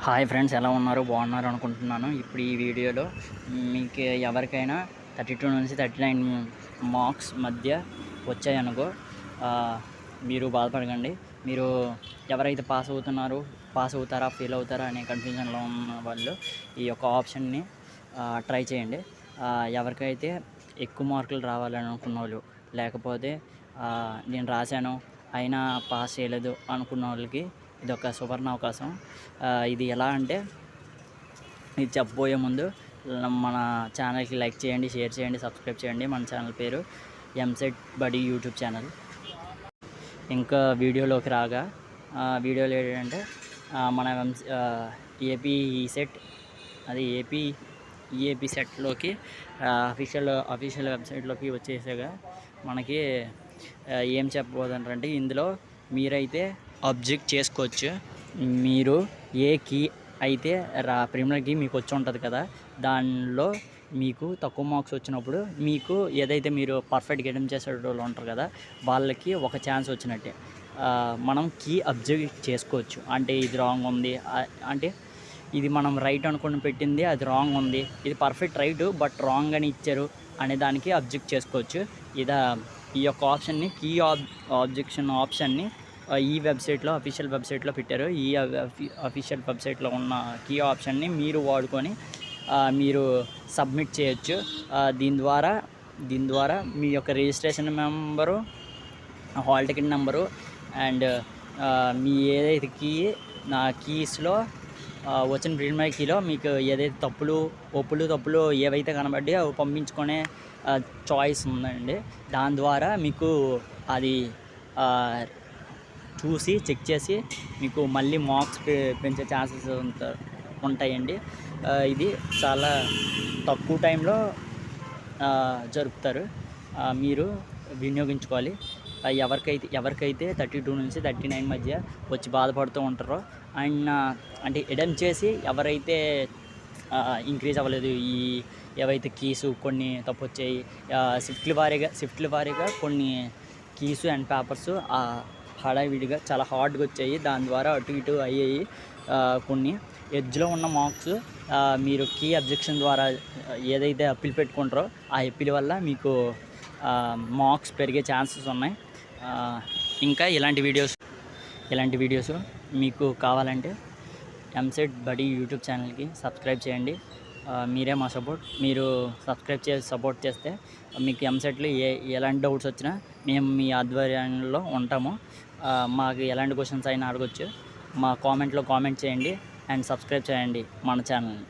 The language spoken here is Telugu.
హాయ్ ఫ్రెండ్స్, ఎలా ఉన్నారు? బాగున్నారు అనుకుంటున్నాను. ఇప్పుడు ఈ వీడియోలో మీకు ఎవరికైనా 32 నుంచి 39 మార్క్స్ మధ్య వచ్చాయనుకో మీరు బాధపడకండి. మీరు ఎవరైతే పాస్ అవుతారా ఫెయిల్ అవుతారా అనే కన్ఫ్యూజన్లో ఉన్న వాళ్ళు ఈ యొక్క ఆప్షన్ని ట్రై చేయండి. ఎవరికైతే ఎక్కువ మార్కులు రావాలని అనుకున్న వాళ్ళు, లేకపోతే నేను రాశాను అయినా పాస్ చేయలేదు అనుకున్న వాళ్ళకి ఇది ఒక సువర్ణ అవకాశం. ఇది ఎలా అంటే, ఇది చెప్పబోయే ముందు మన ఛానల్కి లైక్ చేయండి, షేర్ చేయండి, సబ్స్క్రైబ్ చేయండి. మన ఛానల్ పేరు ఎంసెట్ బడి యూట్యూబ్ ఛానల్. ఇంకా వీడియోలోకి రాగా, వీడియోలో ఏంటంటే మన ఏపీ ఈసెట్ అది ఏపీ సెట్లోకి అఫీషియల్ వెబ్సైట్లోకి వచ్చేసాగా మనకి ఏం చెప్పబోతుంటారంటే, ఇందులో మీరైతే అబ్జెక్ట్ చేసుకోవచ్చు. మీరు ఏ కీ అయితే ప్రిలిమినరీ కీ మీకు వచ్చి ఉంటుంది కదా, దానిలో మీకు తక్కువ మార్క్స్ వచ్చినప్పుడు మీకు ఏదైతే మీరు పర్ఫెక్ట్గా అటెంప్ట్ చేసే వాళ్ళు ఉంటారు కదా, వాళ్ళకి ఒక ఛాన్స్ వచ్చినట్టే. మనం కీ అబ్జెక్ట్ చేసుకోవచ్చు. అంటే ఇది రాంగ్ ఉంది, అంటే ఇది మనం రైట్ అనుకుని పెట్టింది అది రాంగ్ ఉంది, ఇది పర్ఫెక్ట్ రైట్ బట్ రాంగ్ అని ఇచ్చారు అనే దానికి అబ్జెక్ట్ చేసుకోవచ్చు. ఈ యొక్క ఆప్షన్ని కీ ఆబ్జెక్షన్ ఆప్షన్ని ఈ వెబ్సైట్లో అఫీషియల్ వెబ్సైట్లో పెట్టారు. ఈ అఫీషియల్ వెబ్సైట్లో ఉన్న కీ ఆప్షన్ని మీరు వాడుకొని మీరు సబ్మిట్ చేయొచ్చు. దీని ద్వారా మీ యొక్క registration number, hall ticket number and మీ ఏదైతే కీస్లో వచ్చిన ప్రిలిమినరీ కీలో మీకు ఏదైతే తప్పులు ఏవైతే కనబడ్డాయో అవి పంపించుకునే చాయిస్ ఉందండి. దాని ద్వారా మీకు అది చూసి చెక్ చేసి మీకు మళ్ళీ మార్క్స్ పెంచే ఛాన్సెస్ ఉంటాయండి. ఇది చాలా తక్కువ టైంలో జరుపుతారు, మీరు వినియోగించుకోవాలి. ఎవరికైతే 32 నుంచి 39 మధ్య వచ్చి బాధపడుతూ ఉంటారో అండ్ అంటే అటెంప్ట్ చేసి ఎవరైతే ఇంక్రీజ్ అవ్వలేదు, ఏవైతే కీసు కొన్ని తప్పు వచ్చాయి, షిఫ్ట్ల వారీగా కొన్ని కీసు అండ్ పేపర్స్ హడావిడిగా చాలా హార్డ్గా వచ్చాయి, దాని ద్వారా అటు ఇటు అయ్యాయి. కొన్ని ఎడ్జ్లో ఉన్న మార్క్స్ మీరు కీ అబ్జెక్షన్ ద్వారా ఏదైతే అప్పీల్ పెట్టుకుంటారో ఆ అప్పీల్ వల్ల మీకు మార్క్స్ పెరిగే ఛాన్సెస్ ఉన్నాయి. ఇంకా ఇలాంటి వీడియోస్ మీకు కావాలంటే ఎంసెట్ బడి యూట్యూబ్ ఛానల్కి సబ్స్క్రైబ్ చేయండి. మీరే మా సపోర్ట్. మీరు సబ్స్క్రైబ్ చేసి సపోర్ట్ చేస్తే మీకు ఎంసెట్లో ఎలాంటి డౌట్స్ వచ్చినా మేము మీ ఆధ్వర్యంలో ఉంటాము. మాకు ఎలాంటి క్వశ్చన్స్ అయినా అడగొచ్చు. మా కామెంట్లో కామెంట్ చేయండి అండ్ సబ్స్క్రైబ్ చేయండి మన ఛానల్ని.